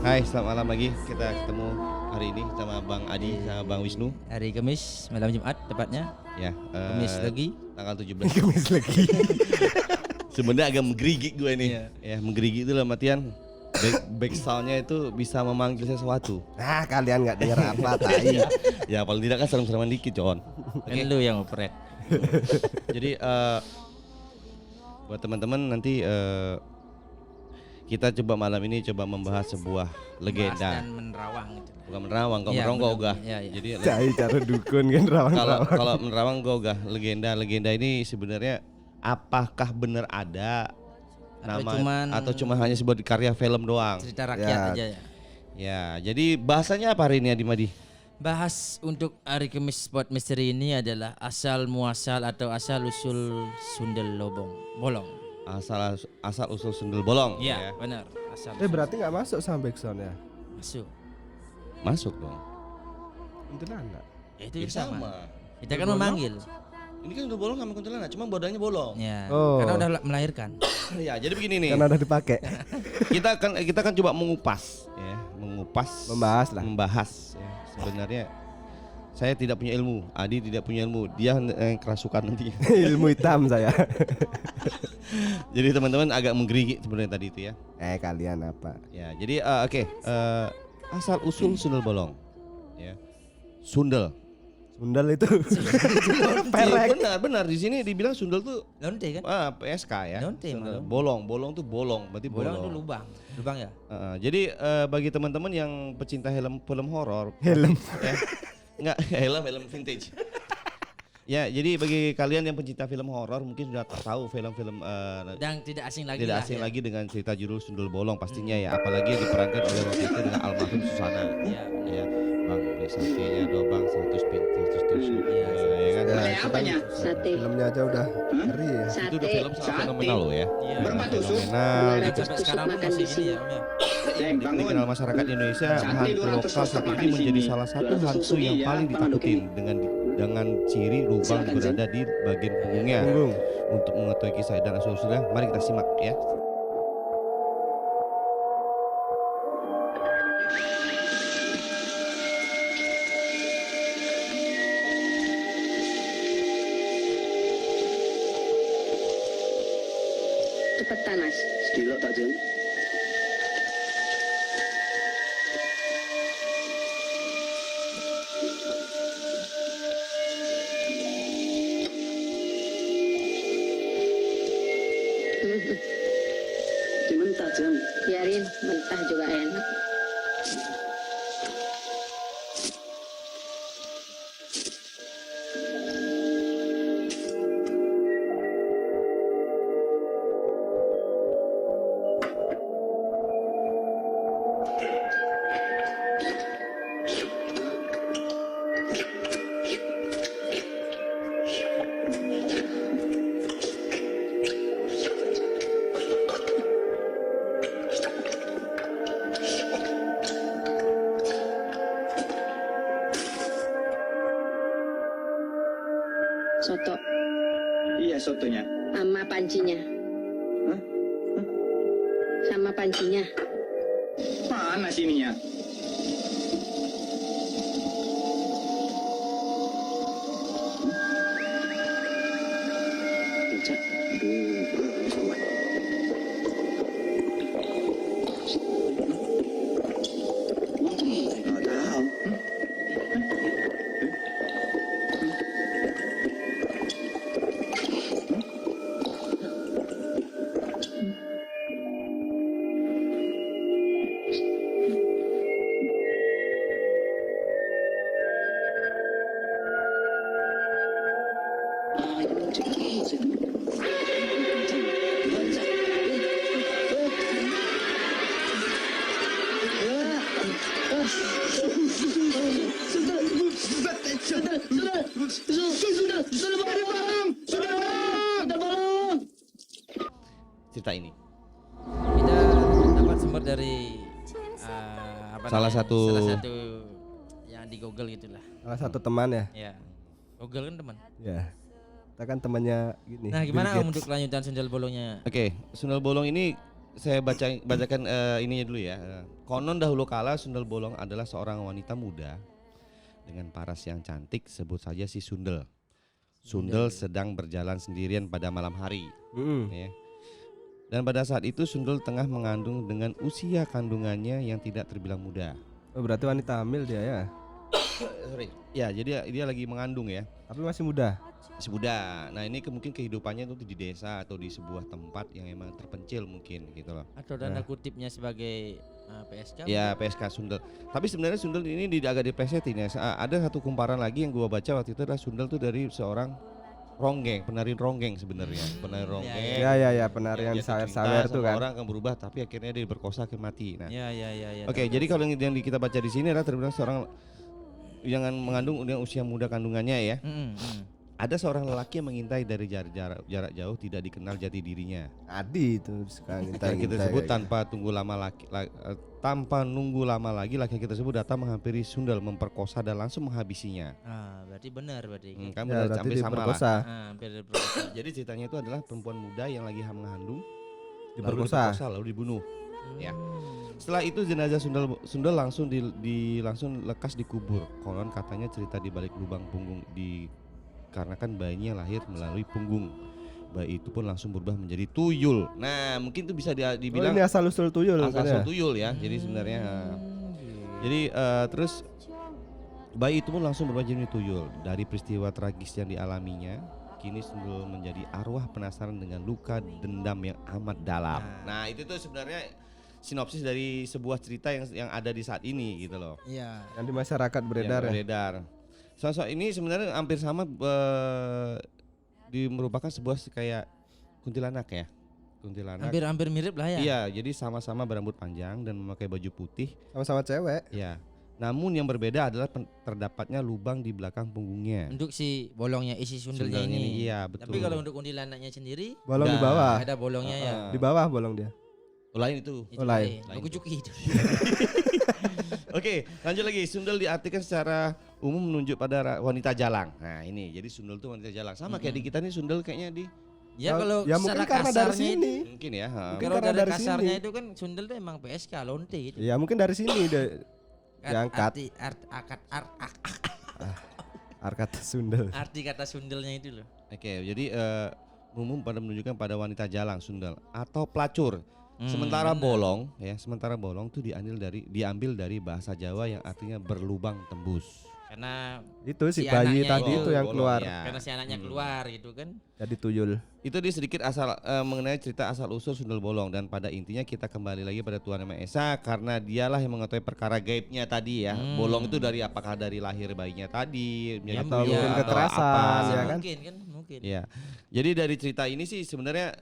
Hai, selamat malam lagi. Kita ketemu hari ini sama Bang Adi sama Bang Wisnu. Hari Kamis, malam Jumat tepatnya. Ya, Kamis lagi. tanggal 17. Kamis lagi. Sebenarnya agak menggerigi gue nih. Iya. Ya, menggerigi itu dalam artian back soundnya itu bisa memanggil sesuatu. Nah, kalian nggak dengar apa tai. Ya, paling tidak kan serem-sereman dikit, Con. Kan lu yang operate. Jadi buat teman-teman nanti kita coba malam ini coba membahas sebuah legenda. Dan menerawang gitu. Bukan menerawang, kalau Iya, menerawang gue benar. ogah. Iya, iya. Jadi Cai cara dukun kan kalau rawang-rawang. kalau menerawang gue ogah. Legenda ini sebenarnya apakah benar ada atau cuma hanya sebuah karya film doang? Cerita rakyat Ya. aja ya. Ya, jadi bahasanya apa hari ini Adi Madi? Bahas untuk hari Kamis Spot Misteri ini adalah asal muasal atau asal usul Sundel Bolong. Asal usul sundel bolong. Iya, benar. Asal. Berarti nggak masuk sama backsoundnya. masuk. Masuk dong. Kuntilanak. Ya, itu Ya, sama. sama. Kita kan memanggil. Ini kan udah bolong sama kuntilanak, cuma bodanya bolong. Ya, Oh. karena udah melahirkan. Ya, jadi begini nih. Karena udah dipakai. kita kan coba mengupas membahas ya. Sebenarnya saya tidak punya ilmu, Adi tidak punya ilmu, dia yang kerasukan nanti. Ilmu hitam saya. Jadi teman-teman agak menggerigi sebenarnya tadi itu ya. Kalian apa? Ya, jadi oke. Asal usul sundel bolong. Ya. Sundel. Sundal itu. Iya, Perek. benar di sini dibilang sundel tuh Lonte kan? PSK ya. Lonte Sundel. malah. Bolong tuh bolong, berarti Bolong bolong. itu lubang. Lubang ya? Jadi bagi teman-teman yang pecinta film horor, Helm. ya. Enggak, film vintage. Ya, jadi bagi kalian yang pencinta film horor mungkin sudah tahu film-film Dan tidak asing lagi. tidak lah, asing ya. lagi dengan cerita judul Sundel Bolong pastinya ya, apalagi yang diperankan oleh waktu itu dengan almarhum Susana. Iya. Ya, Bang, beli satenya dong Bang, 100 tusuk. Iya, Ya kan? Boleh apanya? Sate. Filmnya aja udah ngeri ya. Itu udah Sate. film sangat fenomenal loh ya. Iya. Berapa tusuk? Fenomenal. Dan 200 sampai tusuk sekarang pun makan masih di ini sini. ya, Om ya. Ceng, bangun. Dikenal masyarakat Indonesia, Sate hantu 200 lokal tusuk saat makan ini di menjadi sini. salah satu 200 hantu tusuk yang iya, paling Bang ditakutin dengan ciri lubang Silakan, berada di bagian punggungnya. Punggung. Untuk mengetahui kisah dan asal-usulnya, mari kita simak ya. Cepetan mas. Sedilok tak jeng. Dimentah jeng. Biarin mentah juga enak. Soto Iya sotonya. sama pancinya. Hah? Sama pancinya. Mana sininya? Cak. Aduh, sama. Nggak tahu. Cerita ini. Kita dapat sumber dari Salah namanya? satu salah satu yang di Google gitulah. Salah satu teman ya. Ya. Google kan teman. Ya. Kita kan temannya gini. Nah, gimana Bill Om Gates. untuk lanjutan sundel bolongnya? Oke, sundel bolong ini saya bacakan ininya dulu ya. Konon dahulu kala Sundel Bolong adalah seorang wanita muda dengan paras yang cantik, sebut saja si Sundel. Sundel sedang berjalan sendirian pada malam hari. Ya. Dan pada saat itu Sundel tengah mengandung dengan usia kandungannya yang tidak terbilang muda. Oh, berarti wanita hamil dia ya. Sorry. Ya, jadi dia lagi mengandung ya. Tapi masih muda. Masih muda. Nah, ini mungkin kehidupannya itu di desa atau di sebuah tempat yang emang terpencil mungkin gitu loh. Atau tanda kutipnya sebagai PSK. Ya, PSK Sundel. Tapi sebenarnya Sundel ini agak diplesetin ya. Ada satu kumparan lagi yang gua baca waktu itu adalah Sundel tuh dari seorang ronggeng, penari ronggeng sebenarnya. Penari ronggeng. Ya, penari yang Jatuh cinta sawer tuh sama kan. orang akan berubah tapi akhirnya dia diperkosa akhirnya mati. Nah. Ya. Oke, jadi kalau yang kita baca di sini adalah terbilang seorang yang mengandung dengan usia muda kandungannya ya. Ada seorang lelaki yang mengintai dari jarak jauh tidak dikenal jati dirinya. Adi itu sekarang Yang kita sebut tanpa nunggu lama lagi laki-laki tersebut datang menghampiri Sundel, memperkosa dan langsung menghabisinya. Berarti benar berarti. Kan Ya, benar berarti sampai sama lah. diperkosa. Hampir diperkosa. Jadi ceritanya itu adalah perempuan muda yang lagi mengandung Diperkosa. lalu dibunuh. Ya. Setelah itu jenazah Sundel langsung langsung lekas dikubur. Konon katanya cerita di balik lubang punggung dikarenakan bayinya lahir melalui punggung. Bayi itu pun langsung berubah menjadi tuyul. Nah, mungkin itu bisa dibilang ini asal usul tuyul kan ya? tuyul ya. Jadi sebenarnya terus bayi itu pun langsung berubah jadi tuyul. Dari peristiwa tragis yang dialaminya, kini Sundel menjadi arwah penasaran dengan luka dendam yang amat dalam. Nah, itu tuh sebenarnya sinopsis dari sebuah cerita yang ada di saat ini gitu loh. Iya. Yang di masyarakat beredar ya. Beredar. Sosok ini sebenarnya hampir sama merupakan sebuah kayak kuntilanak ya. Kuntilanak. Hampir mirip lah ya. Iya, jadi sama-sama berambut panjang dan memakai baju putih. Sama-sama cewek. Ya. Namun yang berbeda adalah terdapatnya lubang di belakang punggungnya. Untuk si bolongnya isi sundelnya ini. Iya, betul. Tapi kalau untuk kuntilanaknya sendiri Bolong di bawah. ada bolongnya ya. Di bawah bolong dia. Lain itu. Itu lain. Aku cuki itu. Oke, lanjut lagi. Sundel diartikan secara umum menunjuk pada wanita jalang. Nah, ini jadi Sundel itu wanita jalang. Sama kayak di kita nih Sundel kayaknya di Ya kalau ya mungkin secara karena dari kasarnya sini. mungkin ya. Mungkin Kalau karena dari dari kasarnya sini. itu kan Sundel itu emang PSK lonte itu. Ya mungkin dari sini deh. Diangkat. Arkat Sundel. Arti kata Sundelnya itu loh. Oke, jadi umum pada menunjukkan pada wanita jalang Sundel atau pelacur. Sementara bolong itu diambil dari bahasa Jawa yang artinya berlubang tembus. Karena Itu si Si bayi anaknya tadi itu itu yang bolong, keluar. ya. karena si anaknya keluar gitu kan. Jadi tuyul. Itu dia sedikit mengenai cerita asal usul Sundel Bolong, dan pada intinya kita kembali lagi pada Tuhan Yang Maha Esa karena dialah yang mengetahui perkara gaibnya tadi ya. Bolong itu dari apakah dari lahir bayinya tadi menjadi Atau tuyul mungkin atau kekerasan, apa. ya kan? Mungkin. Ya. Jadi dari cerita ini sih sebenarnya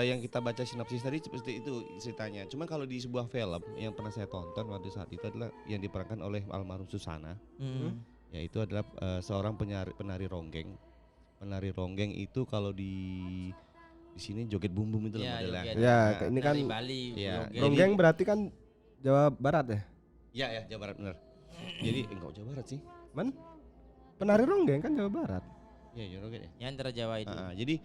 yang kita baca sinopsis tadi seperti itu ceritanya. Cuma kalau di sebuah film yang pernah saya tonton pada saat itu adalah yang diperankan oleh almarhum Susana. Yaitu adalah seorang penari ronggeng. Penari ronggeng itu kalau di sini joget bumbum itu loh Ya, modelnya. joget. Ya, Nah, ini kan Dari Bali. Iya. joget. ronggeng berarti kan Jawa Barat ya? Ya Jawa Barat benar. Jadi enggak Jawa Barat sih. Man? Penari ronggeng kan Jawa Barat. Ya ronggeng ya. Ya antara Jawa itu. Jadi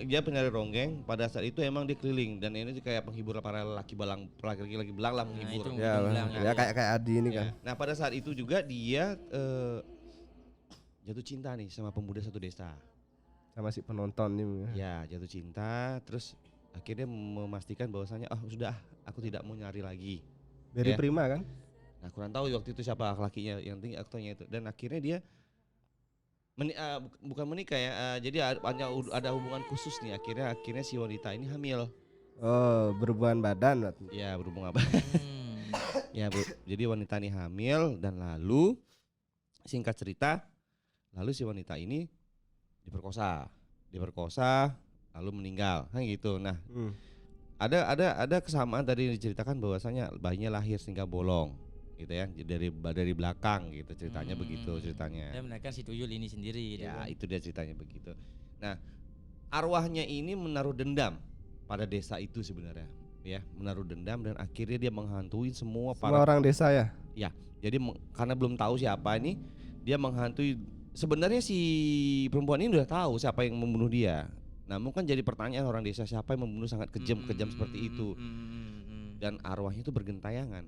dia penari ronggeng pada saat itu emang dia keliling dan ini kayak penghibur para laki belang lah menghibur. itu. Ya, Bilang, ya kayak Adi ini kan. Ya. Nah pada saat itu juga dia jatuh cinta nih sama pemuda satu desa. Sama si penonton nih. Ya jatuh cinta, terus akhirnya memastikan bahwasanya sudah aku tidak mau nyari lagi. Beri Ya. Prima kan? Nah kurang tahu waktu itu siapa lakinya, yang penting aktornya itu. Dan akhirnya dia bukan menikah ya, jadi ada hubungan khusus nih. Akhirnya si wanita ini hamil. Oh, berhubungan badan berarti. Ya berhubungan apa? Ya jadi wanita ini hamil dan lalu singkat cerita, lalu si wanita ini diperkosa lalu meninggal, kan gitu. Nah ada kesamaan tadi yang diceritakan bahwasanya bayinya lahir sehingga bolong. Gitu ya, dari belakang gitu ceritanya begitu ceritanya. Dan menaikkan si tuyul ini sendiri gitu Ya kan. itu dia ceritanya begitu. Nah arwahnya ini menaruh dendam pada desa itu sebenarnya, ya menaruh dendam dan akhirnya dia menghantui semua Semua orang desa ya? Ya jadi karena belum tahu siapa ini, dia menghantui. Sebenarnya si perempuan ini udah tahu siapa yang membunuh dia. Namun kan jadi pertanyaan orang desa, siapa yang membunuh sangat kejam seperti itu. Dan arwahnya itu bergentayangan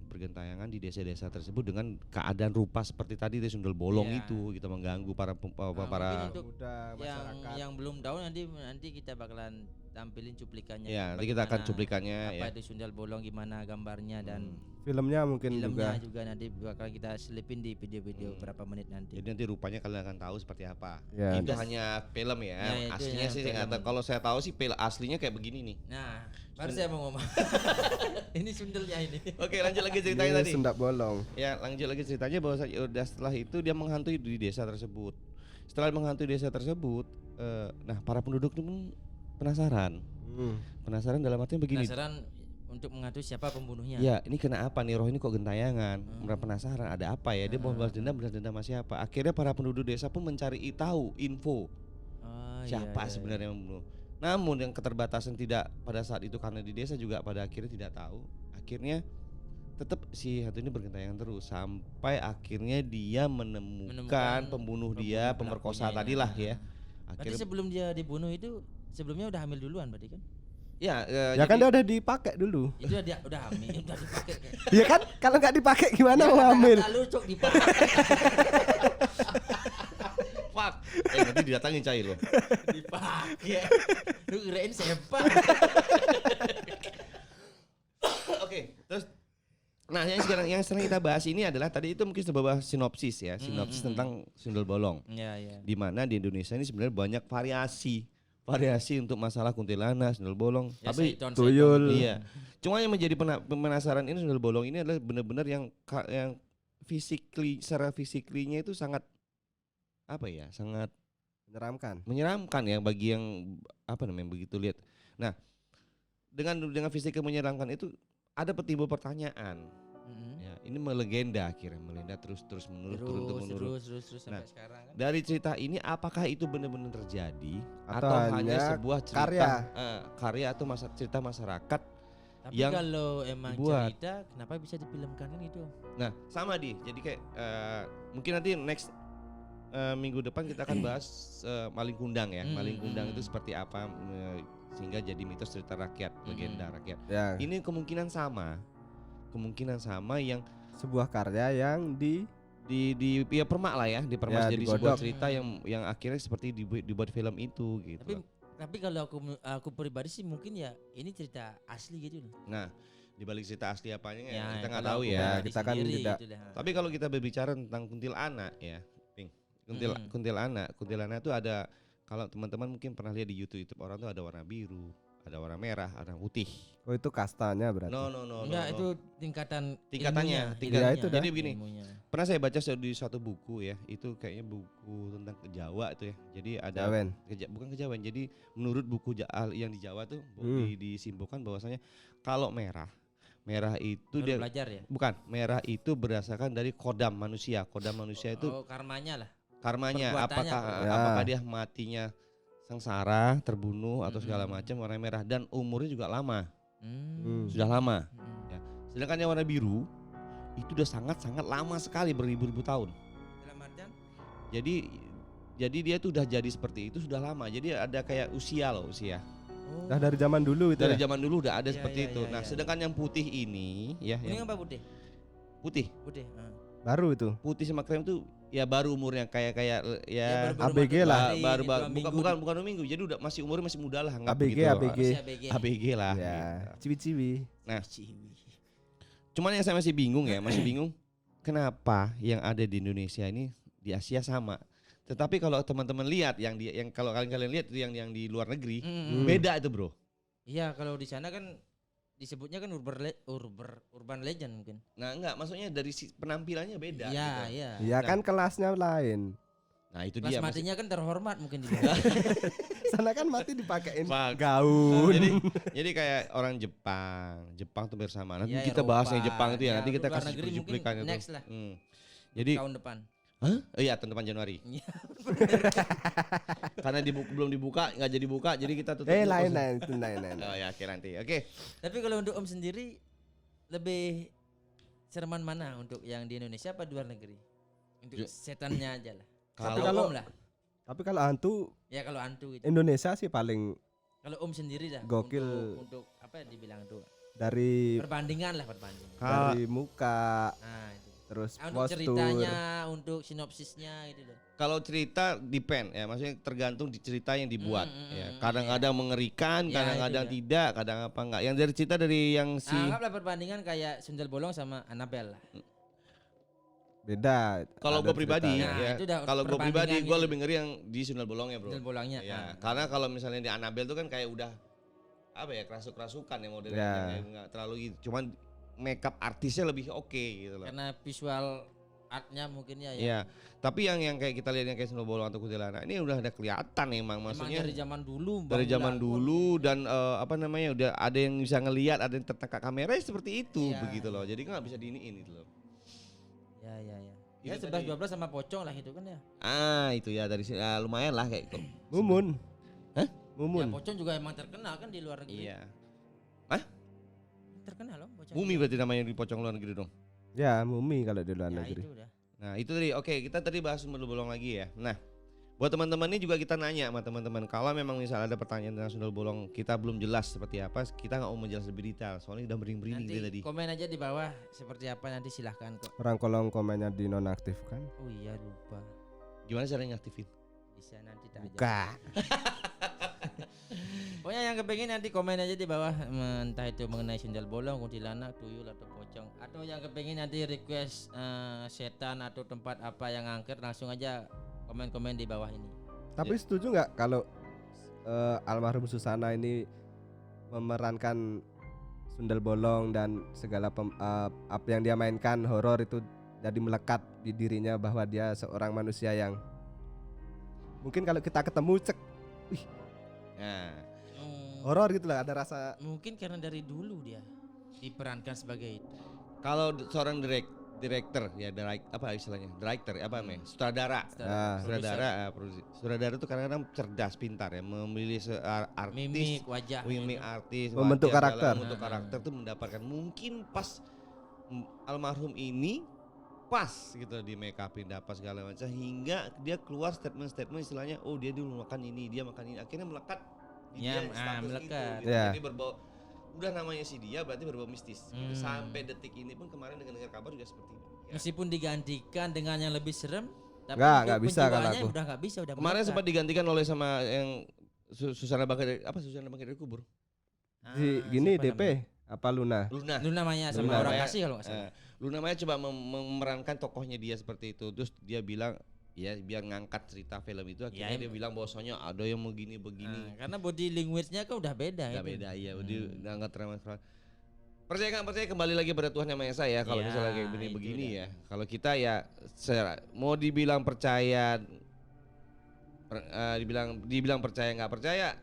di desa-desa tersebut dengan keadaan rupa seperti tadi di Sundel Bolong Iya. itu, kita mengganggu para para mungkin untuk Muda masyarakat. yang belum tahu nanti kita bakalan tampilin cuplikannya. ya, nanti kita akan bagaimana, cuplikannya apa ya. itu Sundel Bolong, gimana gambarnya dan Filmnya mungkin filmnya juga. juga nanti bakal kita selipin di video-video berapa menit nanti. Jadi nanti rupanya kalian akan tahu seperti apa. Ya. Itu hanya film ya. Ya, itu Aslinya hanya sih saya nggak tahu. film. Kalau saya tahu sih film aslinya kayak begini nih. Nah, baru saya mau ngomong. Ini Sundelnya ini. Oke, lanjut lagi ceritanya Ini tadi. Sundap Bolong. Ya, lanjut lagi ceritanya bahwa udah setelah itu dia menghantui di desa tersebut. Setelah menghantui desa tersebut, nah para penduduk itu pun penasaran. Penasaran dalam artian begini. Penasaran untuk mengetahui siapa pembunuhnya. Ya, ini kenapa nih roh ini kok gentayangan? Mereka penasaran ada apa ya? Dia mau balas dendam sama siapa? Akhirnya para penduduk desa pun mencari tahu info Oh, siapa iya. sebenarnya yang membunuh. Namun yang keterbatasan tidak pada saat itu karena di desa juga pada akhirnya tidak tahu. Akhirnya tetap si hantu ini bergentayangan terus sampai akhirnya dia menemukan pembunuh dia, pemerkosa pelakunya tadi lah ya. Berarti Akhirnya sebelum dia dibunuh itu sebelumnya udah hamil duluan berarti kan? ya, Ya kan jadi- dia udah dipakai dulu. Itu dia udah hamil, udah dipakai. Ya kan kalau nggak dipakai gimana mau hamil? Lalu cok dipakai. fuck. Nanti didatangin Cai loh. Dipakai. Lu kirain siapa? Oke, terus nah yang sering kita bahas ini adalah tadi itu mungkin sebuah sinopsis ya, sinopsis tentang Sundel Bolong. Iya, iya. Di mana di Indonesia ini sebenarnya banyak variasi untuk masalah kuntilanak, Sundel Bolong. Ya, Tapi Saiton, tuyul. iya. Cuma yang menjadi penasaran ini Sundel Bolong ini adalah benar-benar yang secara fisiklinya itu sangat apa ya? Sangat Menyeramkan. menyeramkan ya bagi yang apa namanya begitu lihat. Nah, dengan fisik yang menyeramkan itu ada timbul pertanyaan. Ya, ini melegenda akhirnya, melegenda terus menurut turun. Terus Nah, sampai sekarang kan. Dari cerita ini apakah itu benar-benar terjadi Atau hanya hanya sebuah cerita karya atau cerita masyarakat? Tapi yang kalau emang dibuat. cerita kenapa bisa difilmkan kan itu? Nah, sama jadi kayak mungkin nanti next minggu depan kita akan bahas Maling Kundang ya. Maling Kundang itu seperti apa sehingga jadi mitos cerita rakyat, legenda rakyat. Ya. Ini kemungkinan sama yang Sebuah karya yang di ya permak lah ya, dipermas Ya, jadi digodok. sebuah cerita yang akhirnya seperti dibuat film itu gitu. Tapi kalau aku pribadi sih mungkin ya ini cerita asli gitu loh. Nah, di balik cerita asli apanya Ya, kita nggak kalau tahu aku ya. pribadi kita kan sendiri tidak- gitu dah. Tapi kalau kita berbicara tentang kuntilanak ya, Ping. Kuntilanak itu ada, kalau teman-teman mungkin pernah lihat di YouTube orang tuh ada warna biru, ada warna merah, ada putih. Oh itu kastanya berarti. No. Enggak, itu Tingkatannya, ilmunya, tingkat- Ya, itu dah. Jadi begini, ilmunya. pernah saya baca di suatu buku ya, itu kayaknya buku tentang Jawa itu ya. Jadi ada Jawen. bukan kejawen. Jadi menurut buku yang di Jawa tuh disimpulkan bahwasanya kalau merah itu Baru dia belajar ya. bukan, merah itu berdasarkan dari kodam manusia. Kodam manusia itu Oh, karmanya lah. karmanya, perbuatannya. apakah dia matinya sengsara, terbunuh atau segala macam, warna merah, dan umurnya juga lama, sudah lama. Ya. Sedangkan yang warna biru itu udah sangat lama sekali, beribu-ribu tahun. Dalam artian Jadi dia tuh udah jadi seperti itu sudah lama. Jadi ada kayak usia. Nah dari zaman dulu itu Dari ya. zaman dulu udah ada Iya, seperti iya, itu. iya, Nah, iya. sedangkan yang putih ini ya, kuning yang apa putih? putih Baru itu. sama krem tuh ya baru umurnya kayak ya baru-baru ABG mati lah. dari baru 2 minggu. bukan 2 minggu. Jadi udah umurnya masih muda lah, anggap ABG, begitu. ABG. Masih ABG. ABG lah. Ya, gitu. ciwi-ciwi. Nah, Ciwi. cuman yang saya masih bingung kenapa yang ada di Indonesia ini di Asia sama. Tetapi kalau teman-teman lihat yang kalau kalian lihat itu yang di luar negeri, beda itu, Bro. Iya, kalau di sana kan disebutnya kan urban legend mungkin. Nah, enggak, maksudnya dari penampilannya beda Iya, gitu. iya. Ya kan kelasnya lain. Nah, itu Kelas dia. matinya kan terhormat mungkin di Sana kan mati dipakein Fuck. gaun. Jadi kayak orang Jepang tuh bersama. Nanti Ya, kita bahas yang Eropa. Jepang itu ya. Ya, Nanti kita luar kasih negeri mungkin cuplikannya tuh. next lah. Jadi, tahun depan. hah? Oh iya, tahun depan Januari. Iya. Karena belum dibuka, nggak jadi buka, jadi kita tutup. dulu. lain itu lain. Oh ya, oke nanti. Oke. Tapi kalau untuk Om sendiri lebih sereman mana untuk yang di Indonesia apa di luar negeri? Untuk setannya aja lah. Kalau Atau Om lah. Tapi kalau hantu Ya kalau hantu itu. Indonesia sih paling Kalau Om sendiri dah. Gokil. Untuk apa ya dibilang tuh? dari Perbandingan lah perbandingan. dari muka Nah itu. terus Untuk postur. ceritanya, untuk sinopsisnya gitu loh. Kalau cerita depend ya, maksudnya tergantung di cerita yang dibuat. Ya, kadang-kadang mengerikan, Ya, kadang-kadang itu tidak, kadang apa enggak. Yang dari cerita dari yang si Anggaplah perbandingan kayak Sundel Bolong sama Annabelle lah. Beda. kalau ada gue pribadi ceritanya. Nah, ya, itu udah kalau gue pribadi perbandingan gue gitu. lebih ngeri yang di Sundel Bolongnya, Bro. Sundel Bolongnya. Ya, Ah. karena kalau misalnya di Annabelle tuh kan kayak udah apa ya, kerasuk-kerasukan ya modelnya, Ya. kayak nggak terlalu gitu. Cuman makeup artisnya lebih oke gitu loh. Karena visual artnya mungkin ya. Iya, tapi yang kayak kita lihat yang kayak Sundel Bolong atau Kuntilanak ini udah ada kelihatan emang, Emang maksudnya dari zaman dulu. dari zaman bangunan dulu dan apa namanya udah ada yang bisa ngelihat, ada yang tertangkap kamera seperti itu Iya. begitu loh. Jadi nggak bisa diiniin gitu loh. Ya. Ya Itu 11 tadi. 12 sama pocong lah itu kan ya. Itu ya dari sini lumayan lah kayak gitu. Mumun. Hah? Mumun. Ya pocong juga emang terkenal kan di luar negeri. Iya. Terkenal loh pocong. Mumi berarti namanya di pocong luar negeri dong. Ya, mumi kalau di luar Ya negeri. itu udah. Nah itu tadi, oke kita tadi bahas Sundel Bolong lagi ya. Nah buat teman-teman ini juga kita nanya sama teman-teman, kalau memang misal ada pertanyaan tentang Sundel Bolong kita belum jelas seperti apa, kita nggak mau menjelaskan lebih detail soalnya udah merinding-merinding Nanti dari tadi. komen aja di bawah seperti apa nanti silahkan kok. Orang kolom komennya dinonaktifkan. Oh iya lupa. Gimana caranya ngaktifin? Bisa nanti tak aja. Buka. Pokoknya yang kepengen nanti komen aja di bawah, entah itu mengenai Sundel Bolong, Kuntilanak, Tuyul atau pocong, atau yang kepengen nanti request setan atau tempat apa yang angker, langsung aja komen-komen di bawah ini. Tapi setuju nggak kalau almarhum Susana ini memerankan Sundel Bolong dan segala apa yang dia mainkan horor itu jadi melekat di dirinya bahwa dia seorang manusia yang mungkin kalau kita ketemu cek Nah, horor gitu lah, ada rasa Mungkin karena dari dulu dia diperankan sebagai itu. kalau seorang director ya, apa istilahnya? Director apa namanya? Sutradara. Sutradara itu kadang-kadang cerdas, pintar ya, memilih artis, Mimik wajah, mimik artis, Membentuk wajah, karakter. dalam membentuk karakter tuh mendapatkan mungkin pas almarhum ini pas gitu di make upin, dapat segala macam hingga dia keluar statement istilahnya, oh dia dulu makan ini, dia makan ini, akhirnya melekat di Ya, dia status melekat. itu gitu. Ya. Jadi berbau, udah namanya si dia berarti berbau mistis gitu. Hmm. Sampai detik ini pun kemarin dengar kabar juga seperti itu ya. Meskipun digantikan dengan yang lebih serem, tapi Nggak untuk bisa kalau penjiwaannya aku. udah nggak bisa, udah Kemarin melekat. sempat digantikan oleh sama yang Susana Bangkai dari kubur. si Ah, gini siapa DP namanya? apa Luna. Luna. Lu namanya sama Luna orang Maya. kasih kalau nggak salah. Luna Maya coba memerankan tokohnya dia seperti itu. Terus dia bilang ya biar ngangkat cerita film itu, akhirnya Ya, dia bilang bahwasanya ada yang begini begini. Karena body language-nya kan udah beda Nggak itu. beda iya, dia nggak terima. Percaya nggak percaya kembali lagi pada Tuhan Yang Maha Esa ya. Kalau Ya, misalnya kayak itu begini dia. ya. Kalau kita ya mau dibilang percaya, dibilang percaya nggak percaya,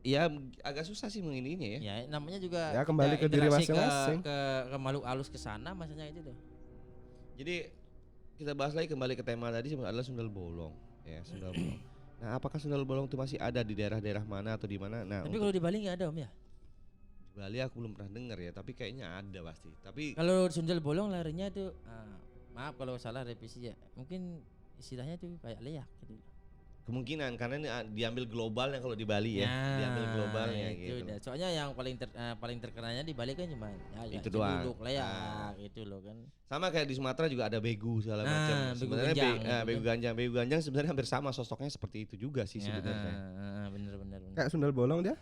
ya agak susah sih mengininya ya. Ya namanya juga Ya, kembali kita ke diri interaksi masing-masing. ke makhluk halus ke sana maksudnya itu tuh. Jadi kita bahas lagi kembali ke tema tadi adalah Sundel Bolong ya, Sundel Bolong. Nah, apakah Sundel Bolong itu masih ada di daerah-daerah mana atau di mana? Nah, Tapi untuk kalau di Bali nggak ada Om ya. di Bali aku belum pernah dengar ya, tapi kayaknya ada pasti. Tapi Kalau Sundel Bolong larinya tuh maaf kalau salah revisi ya. Mungkin istilahnya tuh kayak leak gitu. kemungkinan karena ini diambil globalnya kalau di Bali ya, diambil globalnya itu gitu. udah. Soalnya yang paling terkenalnya di Bali kan cuma ya, Itu doang. Cibuluk, leak itu loh kan. Sama kayak di Sumatera juga ada begu segala Nah, macam. begu Sebenarnya ganjang gitu begu ganjang sebenarnya hampir sama sosoknya seperti itu juga sih sebenarnya. Bener. Kayak Sundel Bolong dia.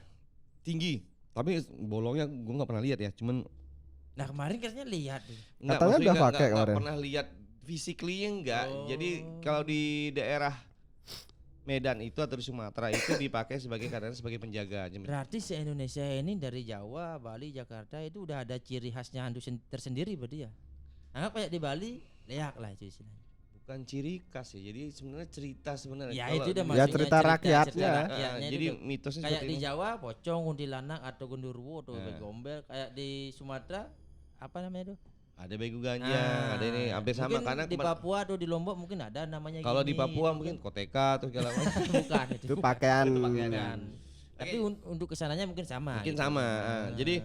Tinggi, tapi bolongnya gue nggak pernah lihat ya, cuman Nah kemarin katanya lihat tuh. nggak, Katanya maksudnya udah pakai nggak kemarin. pernah lihat physically enggak. Oh. Jadi kalau di daerah Medan itu atau di Sumatera itu dipakai sebagai kadang sebagai penjaga. Berarti se Indonesia ini dari Jawa, Bali, Jakarta itu udah ada ciri khasnya hantu tersendiri berarti ya. Anggap kayak di Bali leak lah itu istilahnya. Bukan ciri khas ya. Jadi sebenarnya cerita sebenarnya. Ya Kalau itu udah di- Ya, maksudnya cerita rakyatnya. rakyatnya jadi itu tuh. mitosnya Kayak seperti di ini. Jawa pocong, kuntilanak atau genderuwo atau Nah. begombel. Kayak di Sumatera apa namanya itu? Ada begu ganjang, ada ini hampir sama mungkin karena di Papua atau di Lombok mungkin ada namanya kalau di gini, Papua gitu mungkin kan. koteka atau segala macam. Bukan itu. Itu pakaian Itu pakaian. Bukan. Tapi untuk kesananya mungkin sama. Mungkin gitu. sama. Nah. Jadi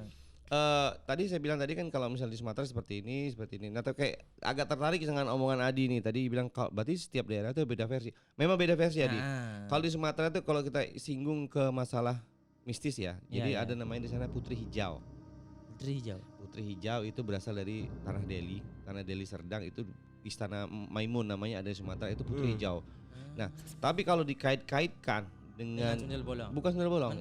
Tadi saya bilang tadi kan kalau misalnya di Sumatera seperti ini. Nah, tapi kayak agak tertarik dengan omongan Adi nih. Tadi bilang kalau berarti setiap daerah itu beda versi. Memang beda versi Adi. Nah, Kalau di Sumatera itu kalau kita singgung ke masalah mistis ya. Iya, Jadi iya. ada namanya di sana Putri Hijau. Putri Hijau. Putri Hijau itu berasal dari Tanah Deli. Tanah Deli Serdang itu Istana Maimun namanya ada di Sumatera itu Putri Hijau. Nah, tapi kalau dikait-kaitkan Dengan dengan Sundel Bolong. bukan Sundel Bolong.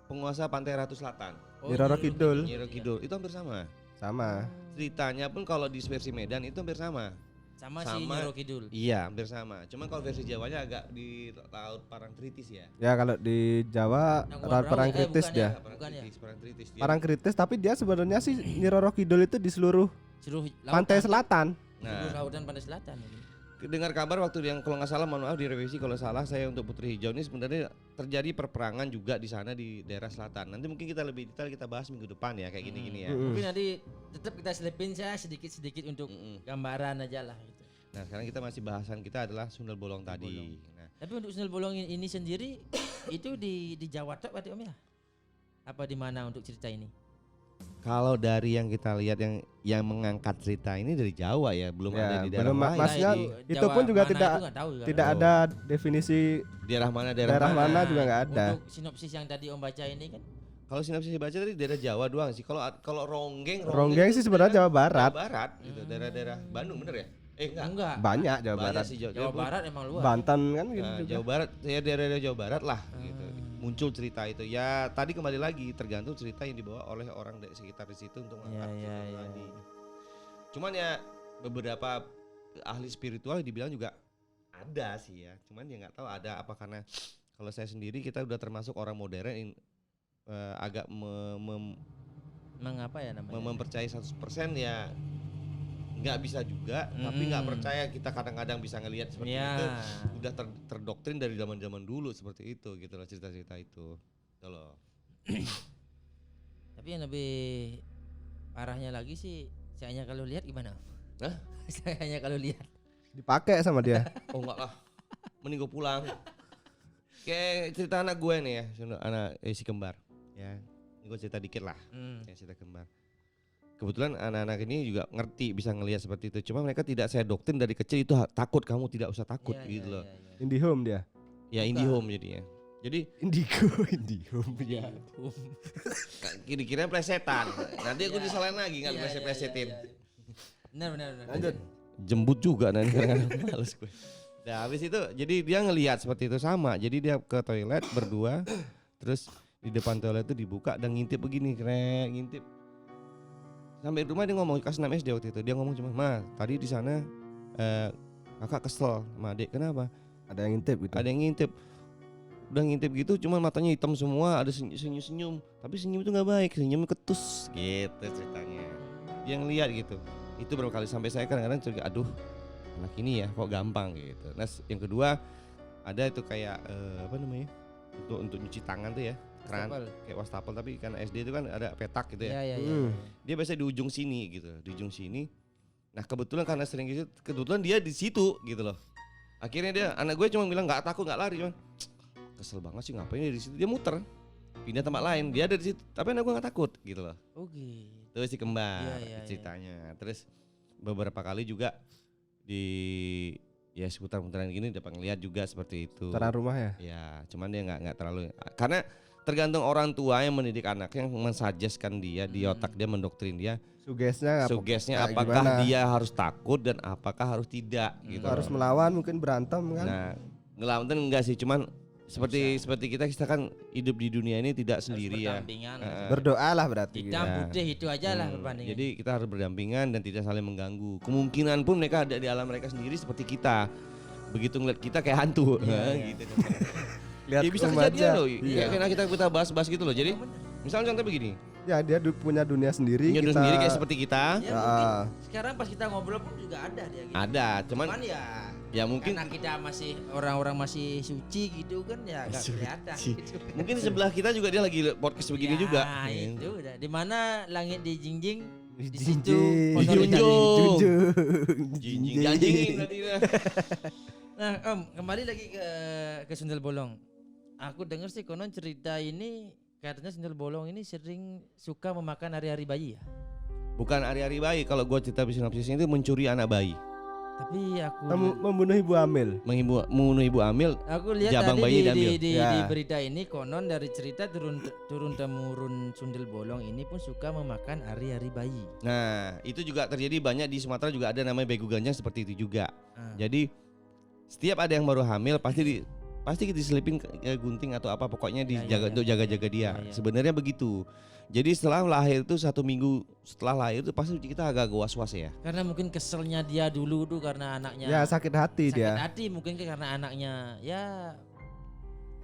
Penguasa Pantai Ratu Selatan. Oh, Nyi Roro Kidul. Nyi Roro Kidul itu hampir sama. Sama. Ceritanya pun kalau di versi Medan itu hampir sama. Sama si Sama. Nyi Roro Kidul. Iya, hampir sama. Cuman kalau versi Jawanya agak di Laut Parangtritis ya. Ya kalau di Jawa Yang Laut Perahu, Parangtritis bukan dia. ya? Bukan ya? Parangtritis dia. Parangtritis tapi dia sebenarnya sih Nyi Roro Kidul itu di seluruh Seluruh pantai selatan. Seluruh Nah, lautan pantai selatan ini. dengar kabar waktu yang kalau nggak salah, mohon maaf direvisi kalau salah saya untuk Putri Hijau ini sebenarnya terjadi perperangan juga di sana di daerah selatan. Nanti mungkin kita lebih detail kita bahas minggu depan ya kayak gini-gini ya. Mungkin nanti tetap kita selipin saya sedikit-sedikit untuk Mm-mm. gambaran aja lah gitu. Nah, sekarang kita masih bahasan kita adalah Sundel Bolong tadi. Nah, Tapi untuk Sundel Bolong ini sendiri itu di Jawa tok berarti Om ya? Apa di mana untuk cerita ini? kalau dari yang kita lihat yang mengangkat cerita ini dari Jawa ya, belum Ya, ada di daerah belum, lain. Maksudnya Di itu pun juga mana tidak- itu nggak tahu juga. Tidak Oh. ada definisi daerah mana daerah mana juga nggak ada. Untuk sinopsis yang tadi Om baca ini kan Kalau sinopsis baca tadi daerah Jawa doang sih. Kalau Ronggeng Ronggeng itu sih sebenarnya Jawa Barat. Jawa Barat gitu, daerah-daerah Bandung bener ya? Enggak. Banyak Jawa Banyak Barat. sih Jawa Barat emang luas. Banten kan gitu Nah, juga. Jawa Barat, ya daerah-daerah Jawa Barat lah gitu. Muncul cerita itu. Ya tadi kembali lagi tergantung cerita yang dibawa oleh orang dari sekitar di situ untuk mengangkat Ya, cerita ya, tadi. Cuman ya beberapa ahli spiritual dibilang juga ada sih ya. Cuman ya nggak tahu ada apa karena kalau saya sendiri kita udah termasuk orang modern agak Mengapa ya namanya? mempercayai 100% ya nggak bisa juga, tapi nggak percaya kita kadang-kadang bisa ngelihat seperti Ya. itu. Udah terdoktrin dari zaman-zaman dulu seperti itu gitu loh cerita-cerita itu. Gitu loh. Tapi yang lebih parahnya lagi sih saya kalau lihat gimana? Hah? Saya kalau lihat. Dipakai sama dia. Oh enggak lah. Mending gue pulang. Kayak cerita anak gue nih ya, anak si kembar. Ya, ini gue cerita dikit lah. Kayak cerita kembar. Kebetulan anak-anak ini juga ngerti bisa ngelihat seperti itu. Cuma mereka tidak saya doktrin dari kecil itu takut, kamu tidak usah takut Ya, gitu ya, loh. ya, ya. IndiHome dia. Ya IndiHome jadinya. Jadi IndiHome ya. kira-kira plesetan. Nanti aku Ya. disalahin lagi nggak Iya, pleset-plesetin. iya, iya. Benar. Lanjut. Jembut juga nanti kadang-kadang males gue. Nah habis itu jadi dia ngelihat seperti itu sama. Jadi dia ke toilet berdua, terus di depan toilet itu dibuka dan ngintip begini, ngintip. Sampai rumah dia ngomong kelas 6 SD waktu itu. Dia ngomong cuma, "Ma, tadi di sana kakak kesel sama adik. Kenapa?" Ada yang ngintip gitu. Ada yang ngintip. Udah ngintip gitu, cuma matanya hitam semua, ada senyum-senyum. Tapi senyum itu nggak baik, senyumnya ketus gitu ceritanya. Dia ngeliat gitu. Itu berapa kali sampai saya kadang-kadang curiga, aduh anak ini ya kok gampang gitu. Nah yang kedua ada itu kayak apa namanya untuk nyuci tangan tuh ya keran Wastafel. kayak wastafel tapi kan SD itu kan ada petak gitu ya. Iya. Dia biasa di ujung sini gitu, di ujung sini. Nah kebetulan karena sering gitu, kebetulan dia di situ gitu loh. Akhirnya dia anak gue cuma bilang nggak takut nggak lari cuman kesel banget sih ngapain dia di situ. Dia muter pindah tempat lain, dia ada di situ tapi anak gue nggak takut gitu loh. Oh gitu. Terus si kembar Iya. ceritanya. Terus beberapa kali juga di ya seputar-putaran gini dapat ngeliat juga seperti itu. Taran rumah ya. Ya, cuman dia nggak terlalu karena tergantung orang tua yang mendidik anaknya yang mensuggestkan dia di otak dia mendoktrin dia. Sugesnya kayak apakah gimana? dia harus takut dan apakah harus tidak gitu. Harus loh. melawan mungkin berantem kan. Nah, ngelawan enggak sih, cuman seperti kita kan hidup di dunia ini tidak sendiri ya. Berdampingan. Berdoa lah berarti. Hitam Ya. putih itu aja lah perbandingan. Jadi kita harus berdampingan dan tidak saling mengganggu. Kemungkinan pun mereka ada di alam mereka sendiri seperti kita. Begitu ngeliat kita kayak hantu, gitu. Lihat Ya bisa remaja. kejadian loh. Iya. Ya karena kita bahas-bahas gitu loh. Jadi misalnya contoh begini, Ya dia punya dunia sendiri. punya kita sendiri kayak seperti kita. Ya mungkin sekarang pas kita ngobrol pun juga ada dia gitu. Ada, cuman ya mungkin karena kita masih orang-orang masih suci gitu kan ya gak kelihatan gitu. mungkin di sebelah kita juga dia lagi podcast begini Ya, juga. itu udah. Di mana langit dijingjing di Jinjing. situ motor Dijunjung. dijunjung. Janjingin berarti dah. Nah, Om, kembali lagi ke Sundel Bolong. Aku dengar sih konon cerita ini katanya sundel bolong ini sering suka memakan hari-hari bayi ya. Bukan hari-hari bayi, kalau gua cerita sinopsisnya itu mencuri anak bayi, Tapi aku Membunuh ibu hamil. membunuh ibu hamil. aku lihat Jabang tadi bayi di, diambil. di Ya. berita ini konon dari cerita turun temurun sundel bolong ini pun suka memakan hari-hari bayi. Nah, itu juga terjadi banyak di Sumatera, juga ada namanya begu ganjang seperti itu juga. Ah. Jadi setiap ada yang baru hamil pasti diselipin gunting atau apa, pokoknya Ya, dijaga ya, untuk ya, jaga-jaga ya, dia. ya. Sebenarnya begitu. Jadi setelah lahir itu 1 minggu setelah lahir itu pasti kita agak was-was ya. Karena mungkin keselnya dia dulu tuh karena anaknya Ya sakit hati sakit dia. hati, mungkin karena anaknya ya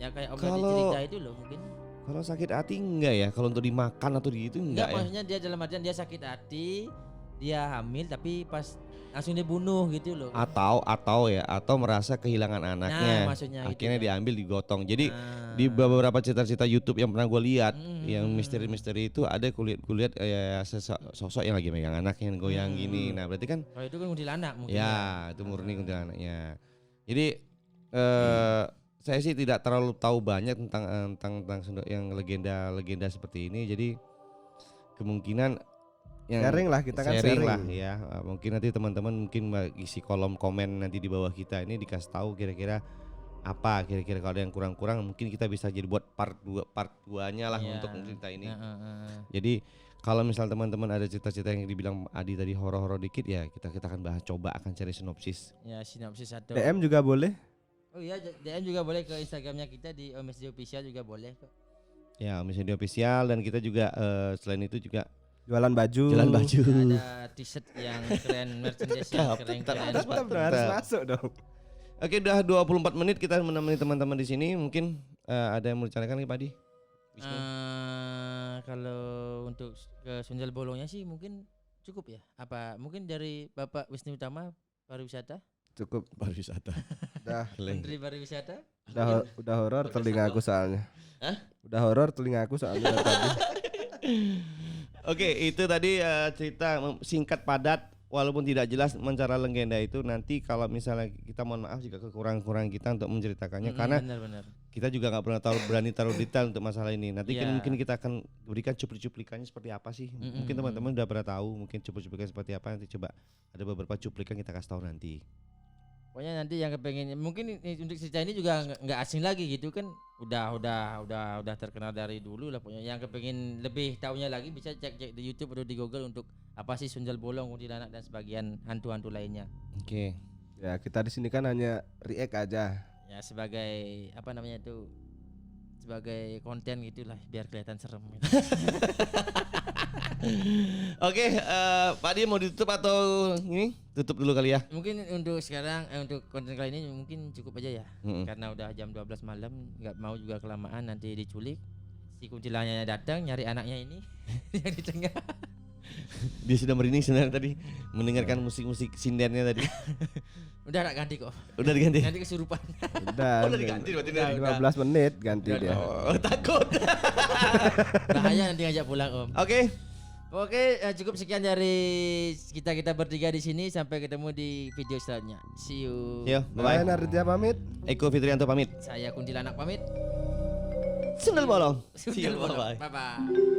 kayak Om tadi Kalau- cerita itu loh mungkin. Kalau sakit hati enggak ya, kalau untuk dimakan atau di itu enggak ya. Maksudnya dia dalam artian dia sakit hati, dia hamil tapi pas langsung dibunuh gitu loh. Atau merasa kehilangan anaknya. Nah, maksudnya gitu akhirnya ya. diambil digotong. Jadi Ah. di beberapa cerita-cerita YouTube yang pernah gue lihat, yang Hmm. misteri-misteri itu ada kulihat sosok yang lagi megang anaknya yang goyang gini. Nah, berarti kan Kalau itu kan kuntilanak mungkin. ya itu murni kuntilanaknya. Jadi saya sih tidak terlalu tahu banyak tentang yang legenda seperti ini. Jadi kemungkinan yang Sharing lah, kita kan sharing sharing. lah ya. Mungkin nanti teman-teman mungkin isi kolom komen nanti di bawah kita ini dikasih tahu kira-kira apa, kira-kira kalau ada yang kurang-kurang mungkin kita bisa jadi buat part 2-nya lah Iya. untuk cerita ini. Heeh. Jadi kalau misal teman-teman ada cerita-cerita yang dibilang Adi tadi horor-horor dikit ya, kita akan coba akan cari sinopsis. Ya sinopsis atau DM juga boleh. Oh iya, DM juga boleh ke Instagramnya kita di OMSD Official juga boleh kok. Ya, misalnya di official, dan kita juga selain itu juga Jualan baju. jualan baju. Ada t-shirt yang keren, merchandise yang keren. Tetap harus masuk dong. Oke, udah 24 menit kita menemani teman-teman di sini. Mungkin ada yang mau dicanangkan lagi Pak Adi? Wisnu? Kalau untuk ke Sundel Bolongnya sih mungkin cukup ya. Apa mungkin dari Bapak Wisnu Utama pariwisata, Cukup. Pariwisata. Udah Menteri Pariwisata. udah horor telinga aku soalnya. Hah? Udah horor telinga aku soalnya dari tadi. Oke, itu tadi cerita singkat padat walaupun tidak jelas mencara legenda itu. Nanti kalau misalnya kita mohon maaf jika kekurangan kita untuk menceritakannya, karena Benar-benar. kita juga nggak pernah berani taruh detail untuk masalah ini. Nanti Iya. mungkin kita akan berikan cuplik-cuplikannya seperti apa sih. Mungkin teman-teman udah pernah tahu mungkin cuplik-cuplikan seperti apa, nanti coba ada beberapa cuplikan kita kasih tahu nanti. Pokoknya nanti yang kepengen mungkin untuk cerita ini juga nggak asing lagi gitu kan, udah terkenal dari dulu lah. Pokoknya yang kepengen lebih tahunya lagi bisa cek di YouTube atau di Google untuk apa sih Sundel Bolong, kuntilanak dan sebagian hantu-hantu lainnya. Oke. Ya kita di sini kan hanya react aja. Ya sebagai apa namanya itu, sebagai konten gitulah biar kelihatan serem gitu. Oke, Pak Adi mau ditutup atau ini? Tutup dulu kali ya. Mungkin untuk sekarang untuk konten kali ini mungkin cukup aja ya. Mm-mm. Karena udah jam 12 malam, nggak mau juga kelamaan nanti diculik. Si kuntilanaknya datang nyari anaknya ini yang di tengah. Dia sudah merinding sebenarnya tadi mendengarkan musik-musik sindennya tadi. Udah tak ganti kok. Udah diganti. Nanti kesurupan. Udah. Udah diganti berarti Udah. 15 menit ganti Udah, dia. Oh, takut. Bahaya nanti ngajak pulang Om. Oke. Oke, cukup sekian dari kita bertiga di sini. Sampai ketemu di video selanjutnya. See you. Yo, Bye. bye-bye. Narditya pamit. Eko Fitrianto pamit. Saya kuntilanak pamit. Sundel bolong. Sundel bolong. Bye-bye. Bye bye.